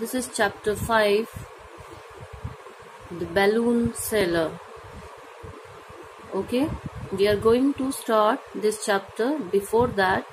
This is chapter 5, the balloon sailor. Okay, we are going to start this chapter. Before that,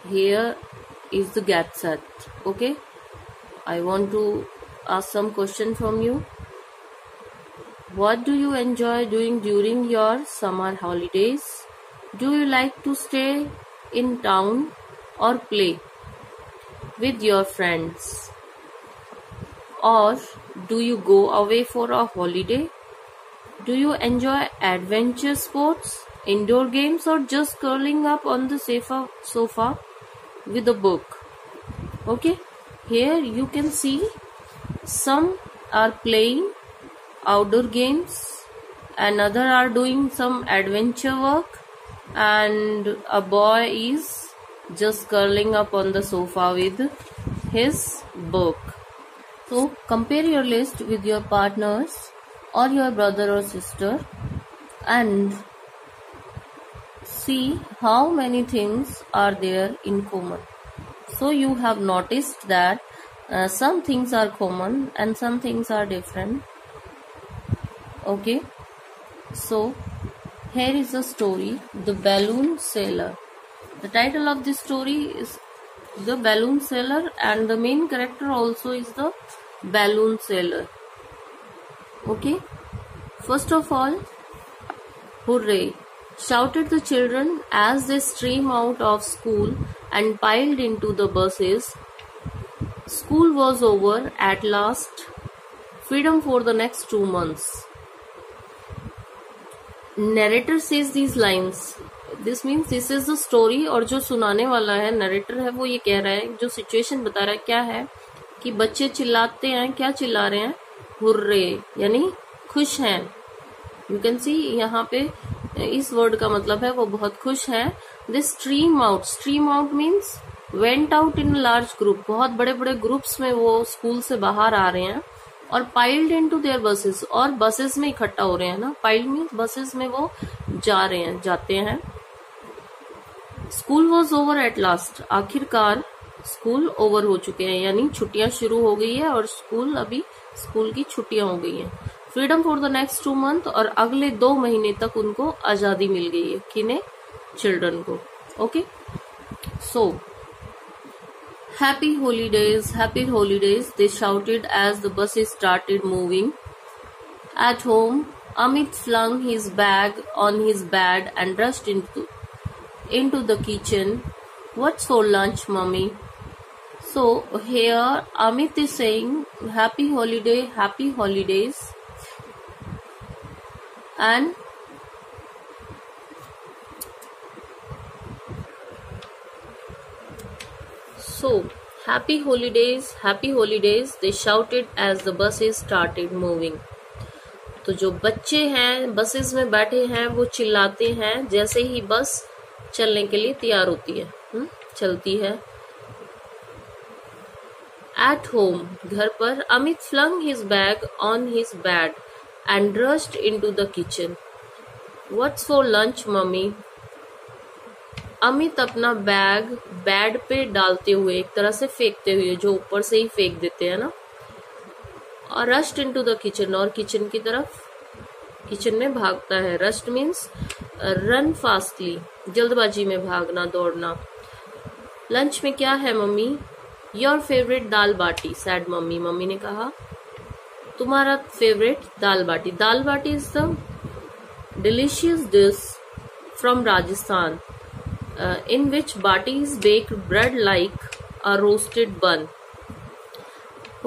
here is the get set. Okay, I want to ask some question from you. What do you enjoy doing during your summer holidays? Do you like to stay in town or play with your friends? Or do you go away for a holiday? Do you enjoy adventure sports, indoor games, or just curling up on the sofa with a book? Okay, here you can see some are playing outdoor games, another are doing some adventure work, and a boy is just curling up on the sofa with his book. So compare your list with your partners or your brother or sister and see how many things are there in common. So you have noticed that some things are common and some things are different. Okay, so here is the story, The Balloon Sailor. The title of this story is The Balloon Sailor, and the main character also is the balloon sailor. Okay, first of all, hooray, shouted the children as they streamed out of school and piled into the buses. School was over at last. Freedom for the next 2 months. Narrator says these lines. This means this is the story, और जो सुनाने वाला है narrator है वो ये कह रहा है, जो सिचुएशन बता रहा है क्या है कि बच्चे चिल्लाते हैं. क्या चिल्ला रहे हैं? हुर्रे, यानी खुश हैं. यू कैन सी यहाँ पे इस वर्ड का मतलब है वो बहुत खुश हैं. This stream out. Stream out means went out in large group. बहुत बड़े बड़े ग्रुप्स में वो स्कूल से बाहर आ रहे हैं. और पाइल्ड इनटू देयर बसेस, और बसेस में इकट्ठा हो रहे हैं ना. पाइल्ड मीन्स बसेस में वो जा रहे हैं, जाते हैं. School was over at last. आखिरकार स्कूल ओवर हो चुके हैं, यानी छुट्टियां शुरू हो गई है और स्कूल की छुट्टियां हो गई हैं. Freedom for the next 2 month, और अगले 2 महीने तक उनको आजादी मिल गई है. किन्हें? चिल्ड्रन को. Okay, so happy holidays they shouted as the buses started moving. At home, Amit flung his bag on his bed and rushed into the kitchen. What's for lunch, mommy? So here Amit is saying happy holidays, and so happy holidays they shouted as the buses started moving. तो जो बच्चे हैं buses में बैठे हैं वो चिल्लाते हैं जैसे ही बस चलने के लिए तैयार होती है, चलती है. At home, घर पर, Amit flung his bag on his bed and rushed into the kitchen. What's for lunch, mummy? Amit अपना बैग बेड पे डालते हुए, एक तरह से फेंकते हुए, जो ऊपर से ही फेंक देते हैं ना, और रश्ड इनटू द किचन, और किचन की तरफ, किचन में भागता है. रश्ड मीन्स रन फास्टली, जल्दबाजी में भागना, दौड़ना. लंच में क्या है mummy? Your favourite dal bati, said mummy. Mummy ने कहा तुम्हारा favourite dal bati. Dal bati is the delicious dish from Rajasthan in which bati is baked bread like a roasted bun.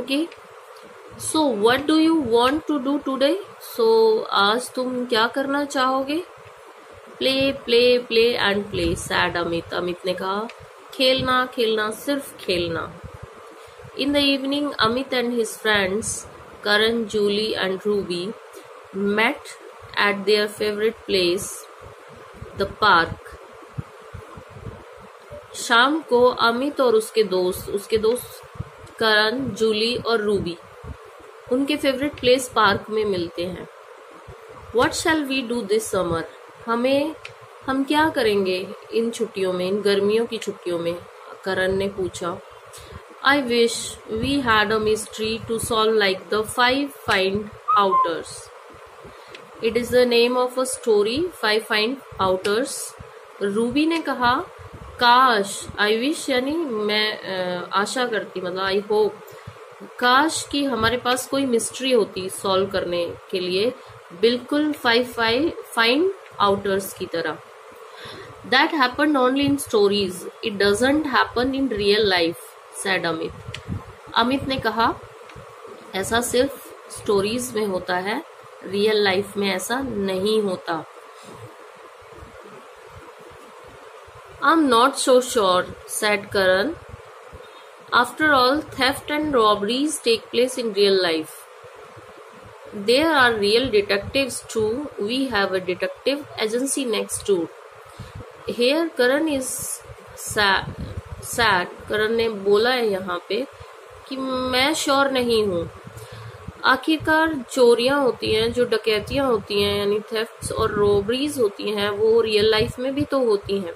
Okay, so what do you want to do today? So आज तुम क्या करना चाहोगे? Play and play, said Amit. Amit ने कहा खेलना, सिर्फ खेलना. In the evening, Amit and his friends Karan, Julie and Ruby met at their favorite place, the park. शाम को अमित और उसके दोस्त करण, जूली और रूबी उनके फेवरेट प्लेस पार्क में मिलते हैं. What shall we do this summer? हम क्या करेंगे इन छुट्टियों में, इन गर्मियों की छुट्टियों में? करण ने पूछा. I wish we had a mystery to solve like the Five Find Outers. It is the name of a story, Five Find Outers. Ruby ने कहा काश, आई विश यानी मैं आशा करती, मतलब आई होप, काश कि हमारे पास कोई मिस्ट्री होती सॉल्व करने के लिए, बिल्कुल फाइव फाइंड आउटर्स की तरह. That happened only in stories. It doesn't happen in real life, said Amit. Amit ने कहा ऐसा सिर्फ स्टोरीज में होता है, रियल लाइफ में ऐसा नहीं होता. I'm not so sure, said Karan. After all, theft and robberies take place in real life. There are real detectives too. We have a detective agency next door. Here Karan is sad. Karan ने बोला है यहाँ पे कि मैं sure नहीं हूँ. आखिरकार चोरियां होती हैं, जो डकैतियां होती हैं यानी थेफ्ट्स और रॉबरीज होती हैं, वो रियल लाइफ में भी तो होती हैं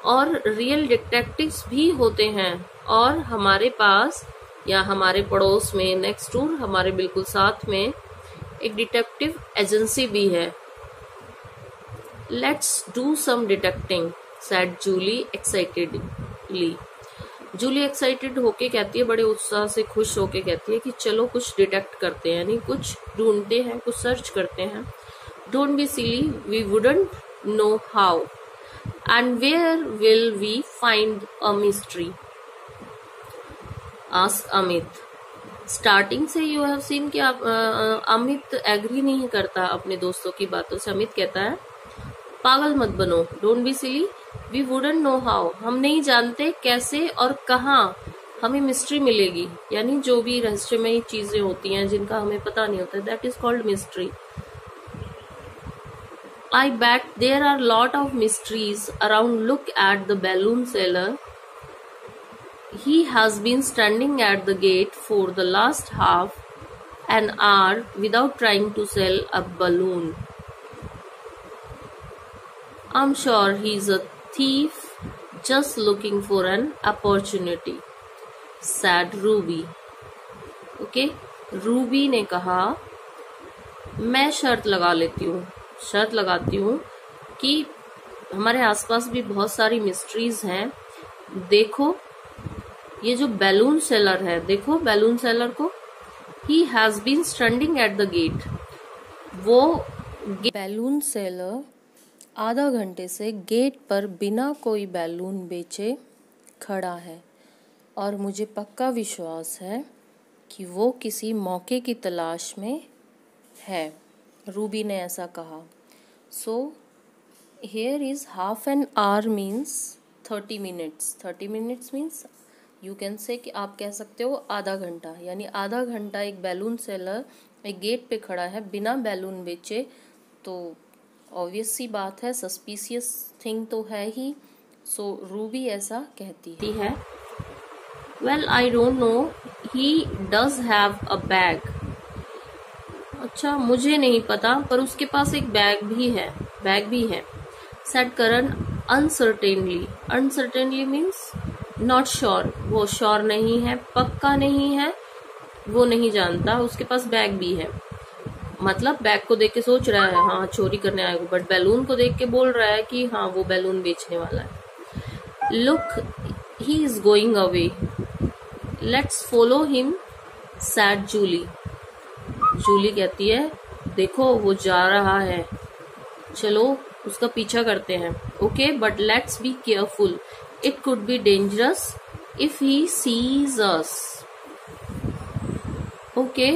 और रियल डिटेक्टिव्स भी होते हैं. और हमारे पास या हमारे पड़ोस में नेक्स्ट डोर, हमारे बिल्कुल साथ में एक डिटेक्टिव एजेंसी भी है. Let's do some detecting, said Julie excitedly. Julie excited होके कहती है, बड़े उत्साह से खुश होके कहती है कि चलो कुछ डिटेक्ट करते हैं, यानी कुछ ढूंढते हैं, कुछ सर्च करते हैं. Don't be silly, we wouldn't know how. And where will we find a mystery? Asked Amit. Starting से यू हैव सीन कि अमित एग्री नहीं करता अपने दोस्तों की बातों से. अमित कहता है पागल मत बनो, don't be silly, we wouldn't know how, हम नहीं जानते कैसे और कहाँ हमें मिस्ट्री मिलेगी, यानी जो भी रहस्यमयी चीजें होती हैं जिनका हमें पता नहीं होता, that is called mystery. I bet there are lot of mysteries around. Look at the balloon seller. He has been standing at the gate for the last half an hour without trying to sell a balloon. I'm sure he's a thief just looking for an opportunity, said Ruby. Okay, Ruby ने कहा मैं शर्त लगाती हूँ कि हमारे आसपास भी बहुत सारी मिस्ट्रीज हैं. देखो ये जो बैलून सेलर है, देखो बैलून सेलर को. He has been standing at the gate. वो बैलून सेलर आधा घंटे से गेट पर बिना कोई बैलून बेचे खड़ा है और मुझे पक्का विश्वास है कि वो किसी मौके की तलाश में है. रूबी ने ऐसा कहा. So here is half an hour means 30 minutes. 30 minutes means you can say कि आप कह सकते हो आधा घंटा, यानी आधा घंटा एक बैलून सेलर एक गेट पे खड़ा है बिना बैलून बेचे, तो ऑब्वियस सी बात है, सस्पिशियस थिंग तो है ही. सो रूबी ऐसा कहती है. Well I don't know, he does have a bag. अच्छा मुझे नहीं पता, पर उसके पास एक बैग भी है. Said Karan uncertainly. Uncertainly means not sure, वो श्योर नहीं है, पक्का नहीं है, वो नहीं जानता, उसके पास बैग भी है. मतलब बैग को देख के सोच रहा है हाँ चोरी करने आएगा, बट बैलून को देख के बोल रहा है कि हाँ वो बैलून बेचने वाला है. Look he is going away, let's follow him, said Julie. Julie कहती है देखो वो जा रहा है, चलो उसका पीछा करते हैं. Okay but let's be careful, it could be dangerous if he sees us. Okay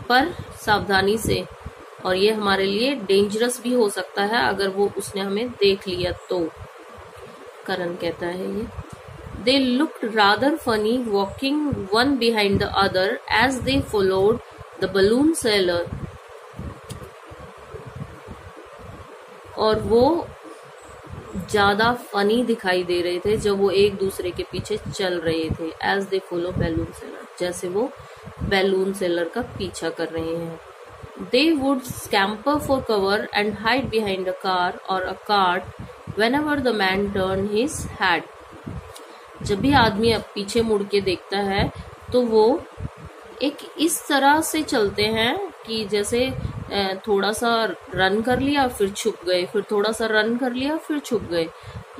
पर सावधानी से, और ये हमारे लिए डेंजरस भी हो सकता है अगर वो उसने हमें देख लिया तो. करण कहता है ये. They looked rather funny walking one behind the other as they followed the balloon seller. और वो ज्यादा फनी दिखाई दे रहे थे जब वो एक दूसरे के पीछे चल रहे थे. As they follow balloon seller, जैसे वो बैलून सेलर का पीछा कर रहे हैं. They would scamper for cover and hide behind a car or a cart whenever the man turned his head. जब भी आदमी अब पीछे मुड़ के देखता है तो वो एक इस तरह से चलते हैं कि जैसे थोड़ा सा रन कर लिया फिर छुप गए, फिर थोड़ा सा रन कर लिया फिर छुप गए।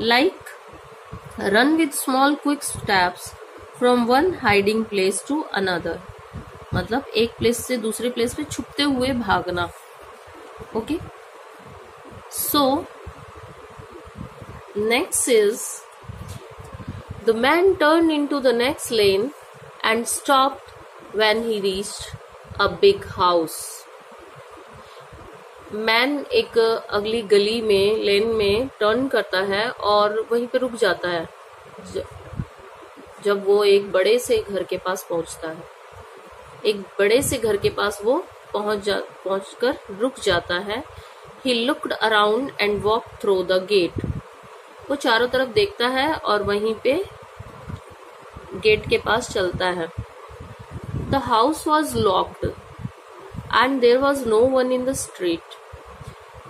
Like run with small quick steps from one hiding place to another, मतलब एक प्लेस से दूसरे प्लेस पे छुपते हुए भागना। Okay, so next is the man turn into the next lane and stopped when he reached a big house. Man एक अगली गली में लेन में टर्न करता है और वहीं पे रुक जाता है जब वो एक बड़े से घर के पास पहुंचता है। एक बड़े से घर के पास वो पहुंचकर रुक जाता है। He looked around and walked through the gate. वो चारों तरफ देखता है और वहीं पे गेट के पास चलता है। The house was locked and there was no one in the street.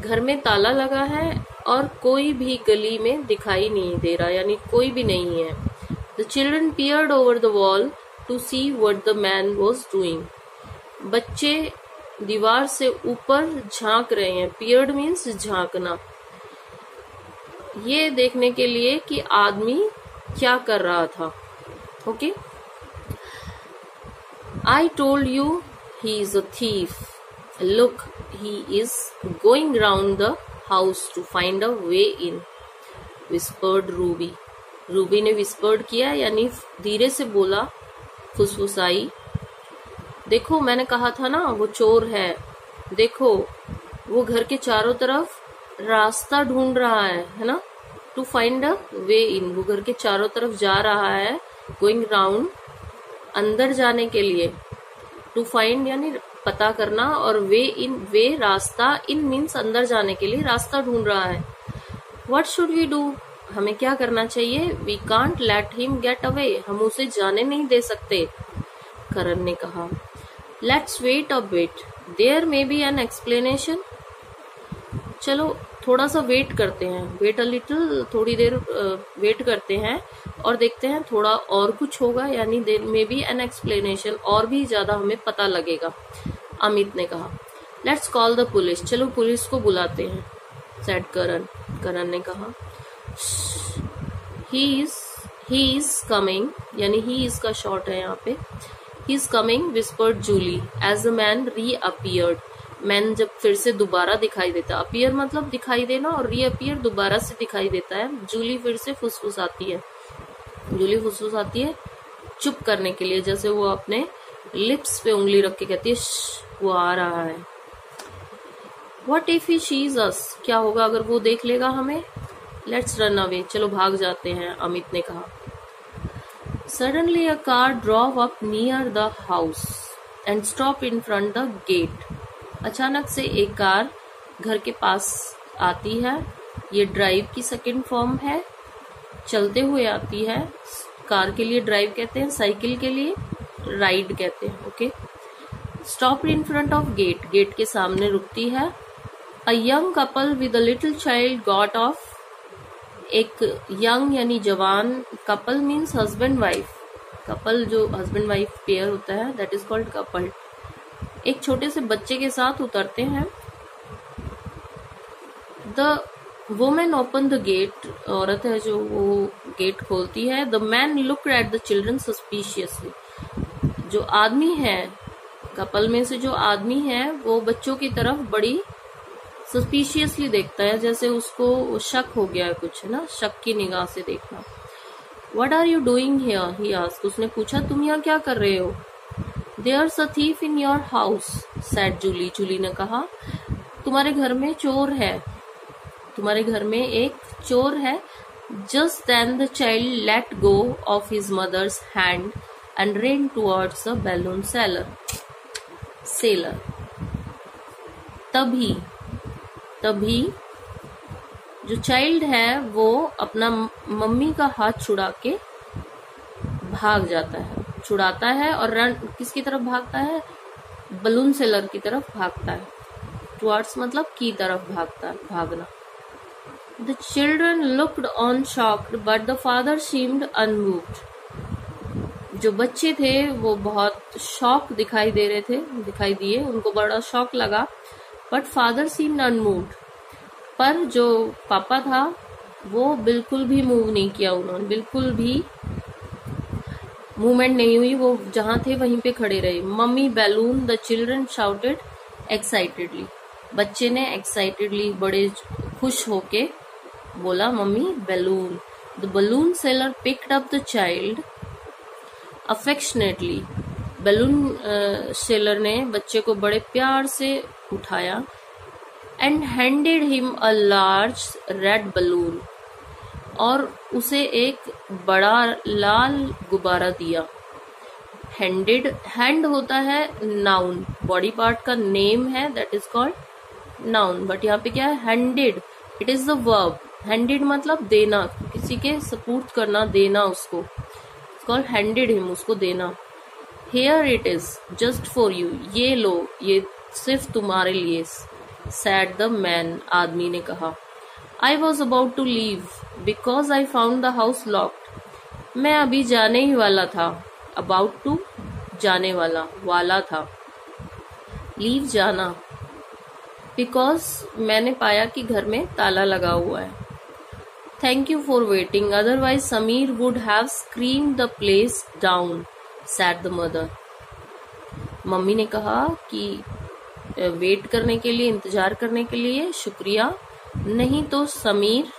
घर में ताला लगा है और कोई भी गली में दिखाई नहीं दे रहा, यानी कोई भी नहीं है। The children peered over the wall to see what the man was doing. बच्चे दीवार से ऊपर झांक रहे हैं। Peered means झांकना, ये देखने के लिए कि आदमी क्या कर रहा था। Okay, I told you he is a thief. Look, he is going round the house to find a way in. Whispered Ruby. Ruby ने whispered किया, यानी धीरे से बोला, फुसफुसाई। देखो मैंने कहा था ना वो चोर है, देखो वो घर के चारों तरफ रास्ता ढूंढ रहा है ना। To find a way in, वो घर के चारों तरफ जा रहा है। गोइंग राउंड, अंदर जाने के लिए। टू फाइंड यानी पता करना, और वे इन, वे रास्ता, इन मीन्स अंदर जाने के लिए रास्ता ढूंढ रहा है। व्हाट शुड वी डू, हमें क्या करना चाहिए। We can't let him get away, हम उसे जाने नहीं दे सकते, करण ने कहा। Let's wait a bit, there may be an explanation. चलो थोड़ा सा वेट करते हैं, वेट अ लिटिल, थोड़ी देर वेट करते हैं और देखते हैं थोड़ा और कुछ होगा, यानी there may be an explanation, और भी ज्यादा हमें पता लगेगा, अमित ने कहा। लेट्स कॉल द पुलिस, चलो पुलिस को बुलाते हैं, सेड करण, करण ने कहा। ही इज कमिंग, यानी ही इज का शॉर्ट है यहाँ पे। He is coming whispered Julie as the man reappeared. Man जब फिर से दोबारा दिखाई देता, अपीयर मतलब दिखाई देना और रीअपियर दोबारा से दिखाई देता है। जूली फिर से फुसफुसाती है, जूली फुसफुसाती है चुप करने के लिए, जैसे वो अपने लिप्स पे उंगली रख के कहती है वो आ रहा है। What if he sees us, क्या होगा अगर वो देख लेगा हमें। लेट्स रन अवे, चलो भाग जाते हैं, अमित ने कहा। Suddenly a car drove up near the house and stopped in front the gate. अचानक से एक कार घर के पास आती है। ये ड्राइव की सेकंड फॉर्म है, चलते हुए आती है। कार के लिए ड्राइव कहते हैं, साइकिल के लिए राइड कहते हैं। Okay, stop in front of gate, gate के सामने रुकती है। A young couple with a little child got off, एक यंग यानी जवान, couple means husband wife, couple जो हस्बैंड वाइफ पेयर होता है दैट इज कॉल्ड कपल, एक छोटे से बच्चे के साथ उतरते हैं। The women open the gate, औरत है जो वो गेट खोलती है। The man looked at the children suspiciously, जो आदमी है कपल में से, जो आदमी है वो बच्चों की तरफ बड़ी सस्पिशियसली देखता है, जैसे उसको शक हो गया है कुछ, है ना, शक की निगाह से देखना। What are you doing here, he asked, उसने पूछा तुम यहाँ क्या कर रहे हो। There's a thief in your house, said Julie. Jully ने कहा तुम्हारे घर में चोर है, तुम्हारे घर में एक चोर है। Just then the child let go of his mother's hand and ran towards the balloon seller. तभी जो चाइल्ड है वो अपना मम्मी का हाथ छुड़ा के भाग जाता है, छुड़ाता है और रन किसकी तरफ भागता है, बलून सेलर की तरफ भागता है। टुवर्ड्स मतलब की तरफ भागता है, भागना। The children looked on shocked, but the father seemed unmoved. जो बच्चे थे वो बहुत शॉक दिखाई दिए, उनको बड़ा शॉक लगा, बट फादर सीम्ड अनमूव्ड. पर जो पापा था वो बिल्कुल भी मूव नहीं किया, उन्होंने बिल्कुल भी मूवमेंट नहीं हुई, वो जहां थे वहीं पे खड़े रहे. Mummy balloon, the children shouted excitedly. बच्चे ने एक्साइटेडली बड़े खुश होके बोला mummy balloon. The balloon seller picked up the child affectionately. Balloon seller ने बच्चे को बड़े प्यार से उठाया. And handed him a large red balloon. और उसे एक बड़ा लाल गुब्बारा दिया. हैंडेड, हैंड होता है नाउन, बॉडी पार्ट का नेम है, that is called noun. But यहाँ पे क्या है, handed, it is the verb. Handed मतलब देना, किसी के सपोर्ट करना, देना उसको, कॉल्ड हैंडेड हिम, उसको देना. Here it is just for you. ये लो, ये सिर्फ तुम्हारे लिए. Said the man. आदमी ने कहा. I was about to leave because I found the house locked. मैं अभी जाने ही वाला था. अबाउट टू जाने वाला था. लीव जाना. बिकॉज मैंने पाया कि घर में ताला लगा हुआ है. Thank you for waiting, otherwise Sameer would have screamed the place down, sad the mother. Mummy ने कहा कि वेट करने के लिए, इंतजार करने के लिए शुक्रिया, नहीं तो समीर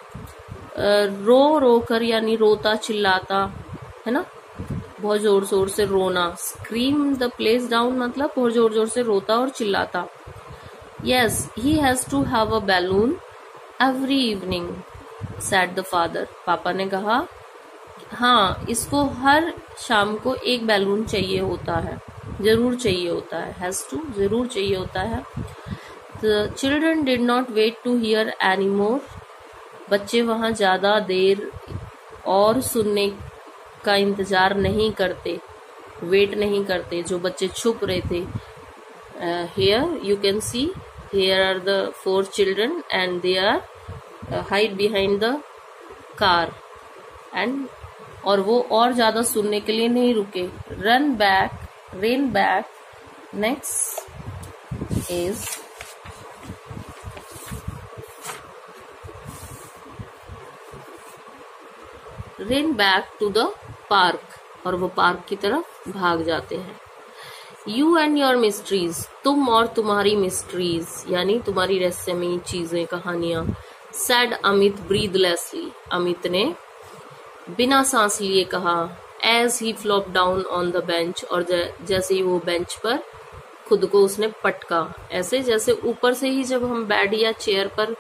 रो कर, यानी रोता चिल्लाता है ना, बहुत जोर जोर से रोना. स्क्रीम द प्लेस डाउन मतलब बहुत जोर जोर से रोता और चिल्लाता. Yes, he has to have a balloon every evening, said the father. Papa ने कहा हाँ, इसको हर शाम को एक बैलून चाहिए होता है, जरूर चाहिए होता है. हैज टू जरूर चाहिए होता है. The children did not wait to hear any more. बच्चे वहां ज्यादा देर और सुनने का इंतजार नहीं करते, वेट नहीं करते. जो बच्चे छुप रहे थे. Here you can see, here are the 4 children and they are hide behind the car. And और वो और ज्यादा सुनने के लिए नहीं रुके. Run back. Next is run back to the park. और वो पार्क की तरफ भाग जाते हैं. You and your mysteries. तुम और तुम्हारी मिस्ट्रीज, यानी तुम्हारी रहस्यमयी चीजें, कहानियां. सैड अमित ब्रीदलेसली. अमित ने बिना सांस लिए कहा. As he flop down on the bench. और जैसे ही वो बेंच पर खुद को उसने पटका, ऐसे जैसे ऊपर से ही जब हम बेड या चेयर पर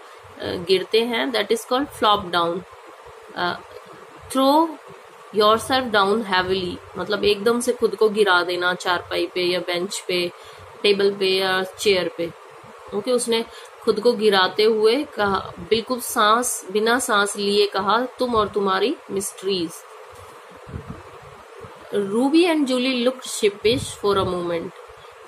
गिरते हैं, that is called flop down. Throw yourself down heavily मतलब एकदम से खुद को गिरा देना, चारपाई पे या बेंच पे, टेबल पे या चेयर पे. ओके, उसने खुद को गिराते हुए कहा, बिल्कुल बिना सांस लिए कहा, तुम और तुम्हारी mysteries. Ruby and Julie looked sheepish for a moment.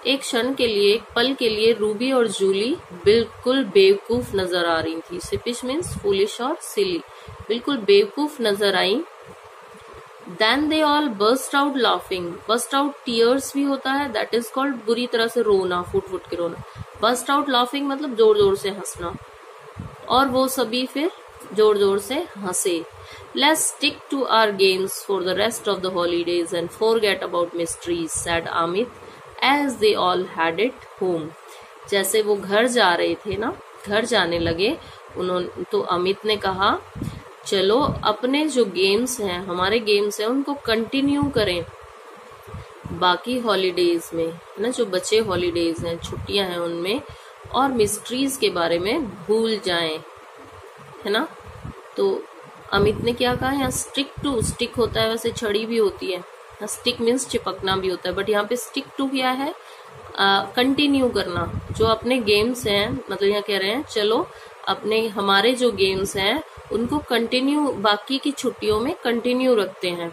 एक क्षण के लिए, एक पल के लिए रूबी और जूली बिल्कुल बेवकूफ नजर आ रही थी. शिपिश मीन्स फूलिश और सिली. बिल्कुल बेवकूफ नजर आई. Then they all burst out laughing. Burst out tears भी होता है, that is called बुरी तरह से रोना, फुट के रोना. Burst out laughing मतलब जोर जोर से हंसना. और वो सभी फिर जोर जोर से हंसे. Let's stick to our games for the rest of the holidays and forget about mysteries, said Amit as they all headed home. जैसे वो घर जा रहे थे ना, घर जाने लगे, उन्होंने तो अमित ने कहा चलो अपने जो गेम्स हैं, हमारे गेम्स हैं, उनको कंटिन्यू करें बाकी हॉलीडेज में, है ना, जो बचे हॉलीडेज हैं, छुट्टियां हैं उनमें, और मिस्ट्रीज के बारे में भूल जाएं, है ना. तो अमित ने क्या कहा, यहाँ स्टिक टू, स्टिक होता है, वैसे छड़ी भी होती है, स्टिक मीन्स चिपकना भी होता है, बट यहाँ पे स्टिक टू क्या है, कंटिन्यू करना. जो अपने गेम्स हैं, मतलब यहाँ कह रहे हैं चलो अपने हमारे जो गेम्स हैं उनको कंटिन्यू, बाकी की छुट्टियों में कंटिन्यू रखते हैं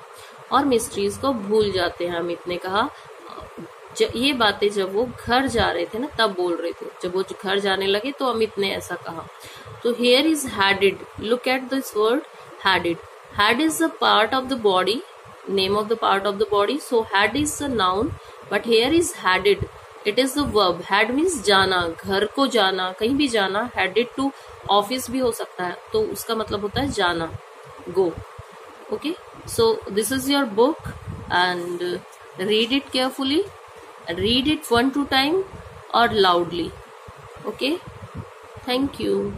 और मिस्ट्रीज को भूल जाते हैं. अमित ने कहा. ये बातें जब वो घर जा रहे थे ना, तब बोल रहे थे. जब वो घर जाने लगे तो अमित ने ऐसा कहा. तो here is headed. Look at this word headed. Head is the part of the body, name of the part of the body. So head is the noun, but here is headed. It is the verb. Head means जाना, घर को जाना, कहीं भी जाना. Headed to office भी हो सकता है, तो उसका मतलब होता है जाना, go. Okay, so this is your book and read it carefully. Read it 1-2 times or loudly. Okay, thank you.